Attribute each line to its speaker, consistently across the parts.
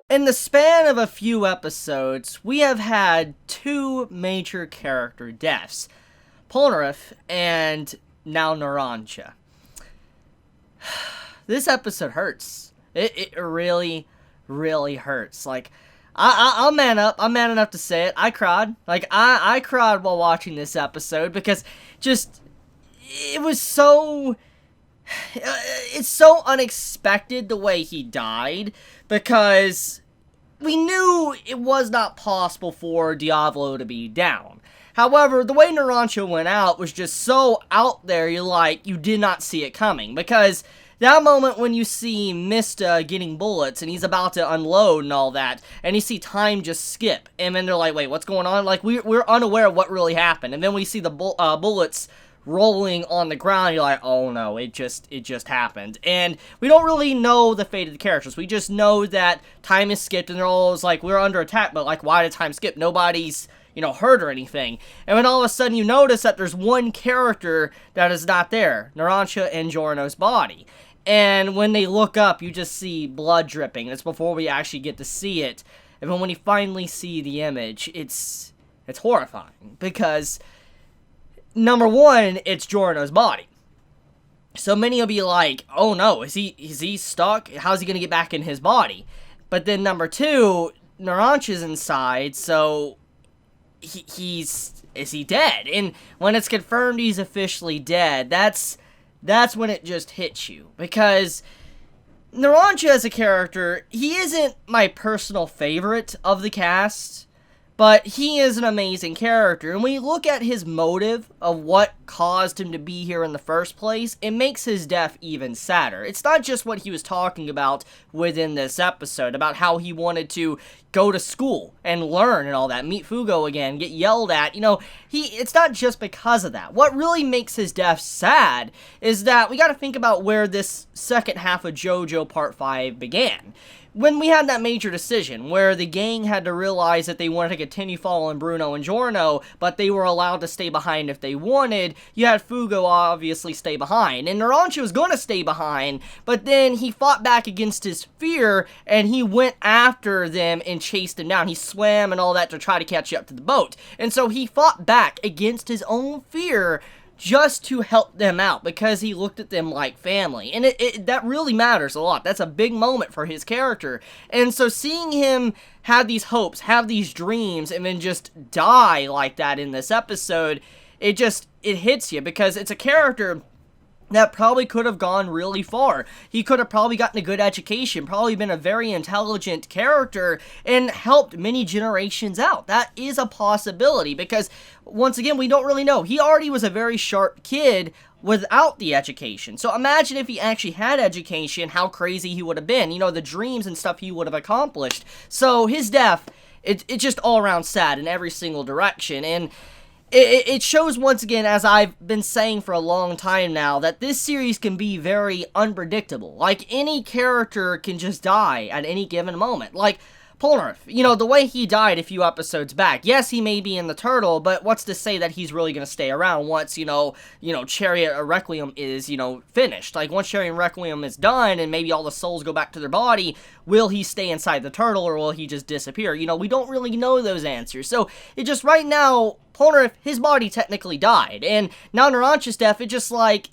Speaker 1: In the span of a few episodes, we have had two major character deaths. Polnareff and now Narancia. This episode hurts. It really, really hurts. Like, I'll man up. I'm man enough to say it. I cried. Like, I cried while watching this episode because just, it was so... It's so unexpected the way he died, because we knew it was not possible for Diavolo to be down. However, the way Narancia went out was just so out there, you did not see it coming, because that moment when you see Mista getting bullets, and he's about to unload and all that, and you see time just skip, and then they're like, wait, what's going on? Like, we're unaware of what really happened, and then we see the bullets rolling on the ground, you're like, oh no, it just happened. And we don't really know the fate of the characters. We just know that time is skipped, and they're always like, we're under attack, but like, why did time skip? Nobody's, hurt or anything. And then all of a sudden you notice that there's one character that is not there, Narancia and Giorno's body. And when they look up, you just see blood dripping. It's before we actually get to see it. And then when you finally see the image, it's horrifying, because number one, it's Giorno's body. So many will be like, oh no, is he stuck? How's he gonna get back in his body? But then number two, Narancia's inside, so is he dead? And when it's confirmed he's officially dead, that's when it just hits you. Because Narancia as a character, he isn't my personal favorite of the cast, but he is an amazing character, and when you look at his motive of what caused him to be here in the first place, it makes his death even sadder. It's not just what he was talking about within this episode, about how he wanted to go to school and learn and all that, meet Fugo again, get yelled at, it's not just because of that. What really makes his death sad is that we gotta think about where this second half of JoJo Part 5 began. When we had that major decision where the gang had to realize that they wanted to continue following Bruno and Giorno, but they were allowed to stay behind if they wanted, you had Fugo obviously stay behind. And Narancia was going to stay behind, but then he fought back against his fear, and he went after them and chased them down. He swam and all that to try to catch up to the boat. And so he fought back against his own fear just to help them out, because he looked at them like family. And that really matters a lot. That's a big moment for his character. And so seeing him have these hopes, have these dreams, and then just die like that in this episode, it hits you, because it's a character that probably could have gone really far. He could have probably gotten a good education, probably been a very intelligent character, and helped many generations out. That is a possibility, because, once again, we don't really know. He already was a very sharp kid without the education. So imagine if he actually had education, how crazy he would have been. The dreams and stuff he would have accomplished. So his death, it's just all around sad in every single direction. And it shows, once again, as I've been saying for a long time now, that this series can be very unpredictable. Like, any character can just die at any given moment. Like Polnareff, the way he died a few episodes back. Yes, he may be in the turtle, but what's to say that he's really going to stay around once, Chariot Requiem is, finished? Like, once Chariot Requiem is done and maybe all the souls go back to their body, will he stay inside the turtle, or will he just disappear? We don't really know those answers. So, it just, right now, Polnareff, his body technically died. And now Narancia's death, it just like,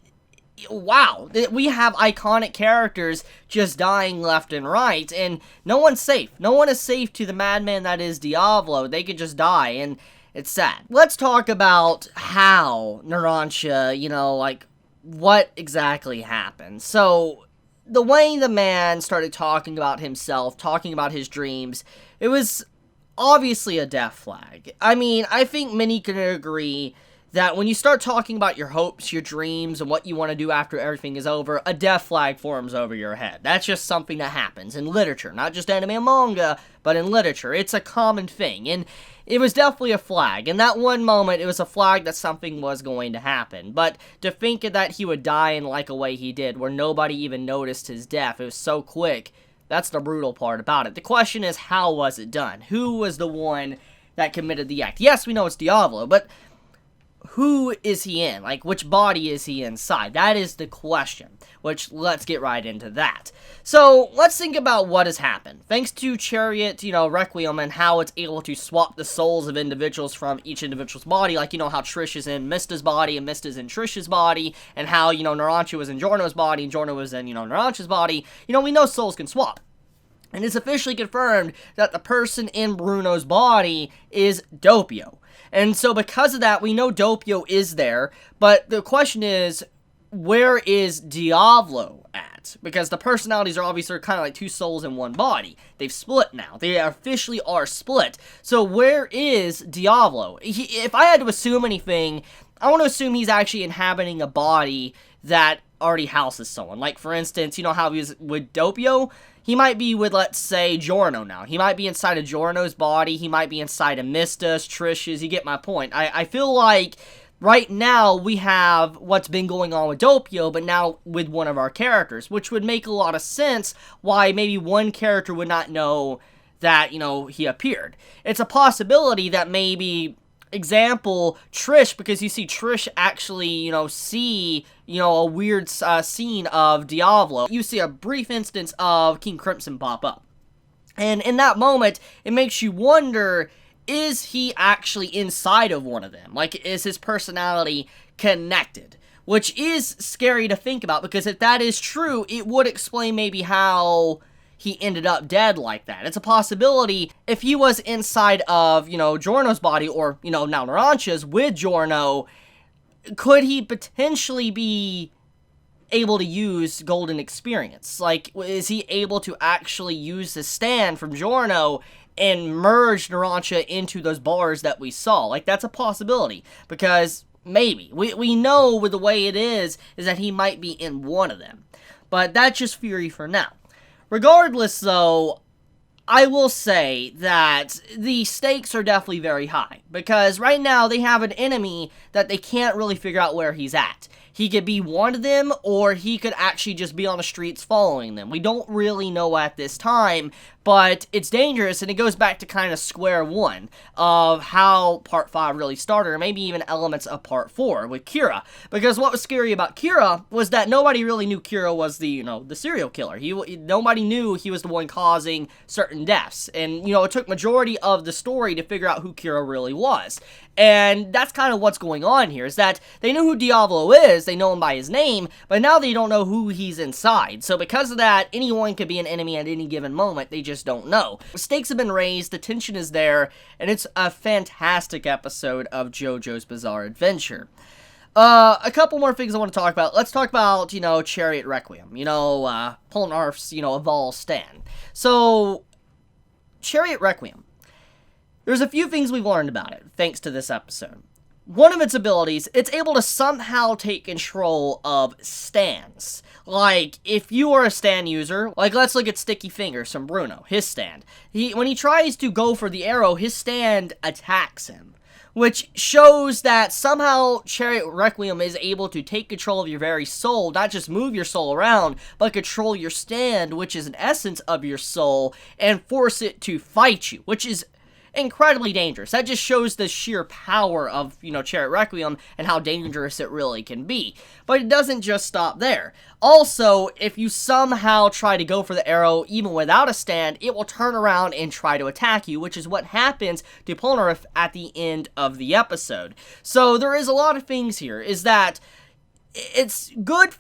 Speaker 1: wow, we have iconic characters just dying left and right, and no one's safe. No one is safe to the madman that is Diavolo. They could just die, and it's sad. Let's talk about how Narancia, what exactly happened. So, the way the man started talking about himself, talking about his dreams, it was obviously a death flag. I mean, I think many can agree that when you start talking about your hopes, your dreams, and what you want to do after everything is over, a death flag forms over your head. That's just something that happens in literature, not just anime and manga, but in literature. It's a common thing, and it was definitely a flag. In that one moment, it was a flag that something was going to happen. But to think that he would die in like a way he did, where nobody even noticed his death, it was so quick, that's the brutal part about it. The question is, how was it done? Who was the one that committed the act? Yes, we know it's Diavolo, but who is he in? Like, which body is he inside? That is the question, which let's get right into that. So, let's think about what has happened. Thanks to Chariot, Requiem, and how it's able to swap the souls of individuals from each individual's body, like, how Trish is in Mista's body, and Mista's in Trish's body, and how, Narancia was in Giorno's body, and Giorno was in, Narancia's body. We know souls can swap. And it's officially confirmed that the person in Bruno's body is Doppio. And so because of that, we know Doppio is there, but the question is, where is Diavolo at? Because the personalities are obviously kind of like two souls in one body. They've split now. They officially are split. So where is Diavolo? If I had to assume anything, I want to assume he's actually inhabiting a body that already houses someone. Like, for instance, how he was with Doppio? He might be with, let's say, Giorno now. He might be inside of Giorno's body. He might be inside of Mista's, Trish's. You get my point. I feel like right now we have what's been going on with Doppio, but now with one of our characters, which would make a lot of sense why maybe one character would not know that, he appeared. It's a possibility that maybe, example, Trish, because you see Trish actually, see, a weird scene of Diavolo. You see a brief instance of King Crimson pop up. And in that moment, it makes you wonder, is he actually inside of one of them? Like, is his personality connected? Which is scary to think about, because if that is true, it would explain maybe how he ended up dead like that. It's a possibility if he was inside of, Giorno's body, or, now Narancia's with Giorno, could he potentially be able to use Golden Experience? Like, is he able to actually use the stand from Giorno and merge Narancia into those bars that we saw? Like, that's a possibility, because maybe. We know with the way it is that he might be in one of them. But that's just theory for now. Regardless, though, I will say that the stakes are definitely very high, because right now they have an enemy that they can't really figure out where he's at. He could be one of them, or he could actually just be on the streets following them. We don't really know at this time, but it's dangerous, and it goes back to kind of square one of how Part 5 really started, or maybe even elements of Part 4 with Kira. Because what was scary about Kira was that nobody really knew Kira was the, the serial killer. Nobody knew he was the one causing certain deaths. And, it took majority of the story to figure out who Kira really was. And that's kind of what's going on here, is that they know who Diavolo is, they know him by his name, but now they don't know who he's inside. So because of that, anyone could be an enemy at any given moment, they just don't know. The stakes have been raised, the tension is there, and it's a fantastic episode of JoJo's Bizarre Adventure. A couple more things I want to talk about. Let's talk about, Chariot Requiem, Polnarf's, Evolve stand. So, Chariot Requiem. There's a few things we've learned about it, thanks to this episode. One of its abilities, it's able to somehow take control of stands. Like, if you are a stand user, like let's look at Sticky Fingers from Bruno, his stand. When he tries to go for the arrow, his stand attacks him. Which shows that somehow Chariot Requiem is able to take control of your very soul, not just move your soul around, but control your stand, which is an essence of your soul, and force it to fight you, which is incredibly dangerous. That just shows the sheer power of, Chariot Requiem and how dangerous it really can be. But it doesn't just stop there. Also, if you somehow try to go for the arrow even without a stand, it will turn around and try to attack you, which is what happens to Polnareff at the end of the episode. So there is a lot of things here, is that it's a good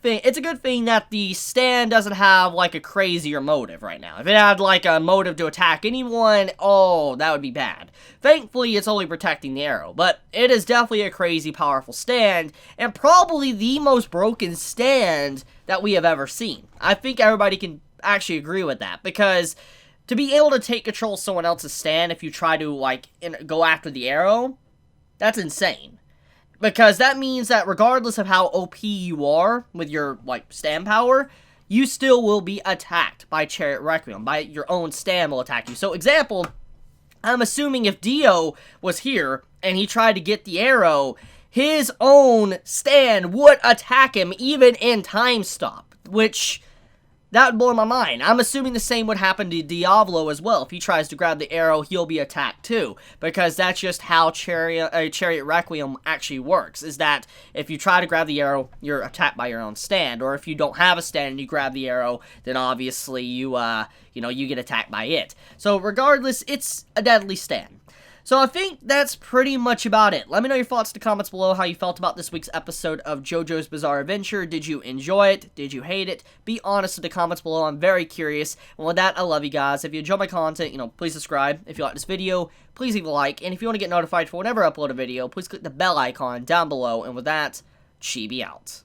Speaker 1: thing that the stand doesn't have, like, a crazier motive right now. If it had, like, a motive to attack anyone, oh, that would be bad. Thankfully, it's only protecting the arrow, but it is definitely a crazy powerful stand, and probably the most broken stand that we have ever seen. I think everybody can actually agree with that, because to be able to take control of someone else's stand if you try to, like, go after the arrow, that's insane. Because that means that regardless of how OP you are with your, like, stand power, you still will be attacked by Chariot Requiem. By your own stand will attack you. So, example, I'm assuming if Dio was here and he tried to get the arrow, his own stand would attack him even in time stop. Which That would blow my mind. I'm assuming the same would happen to Diavolo as well. If he tries to grab the arrow, he'll be attacked too. Because that's just how Chariot Requiem actually works. Is that if you try to grab the arrow, you're attacked by your own stand. Or if you don't have a stand and you grab the arrow, then obviously you get attacked by it. So regardless, it's a deadly stand. So I think that's pretty much about it. Let me know your thoughts in the comments below, how you felt about this week's episode of JoJo's Bizarre Adventure. Did you enjoy it? Did you hate it? Be honest in the comments below. I'm very curious. And with that, I love you guys. If you enjoy my content, please subscribe. If you like this video, please leave a like. And if you want to get notified for whenever I upload a video, please click the bell icon down below. And with that, Chibi out.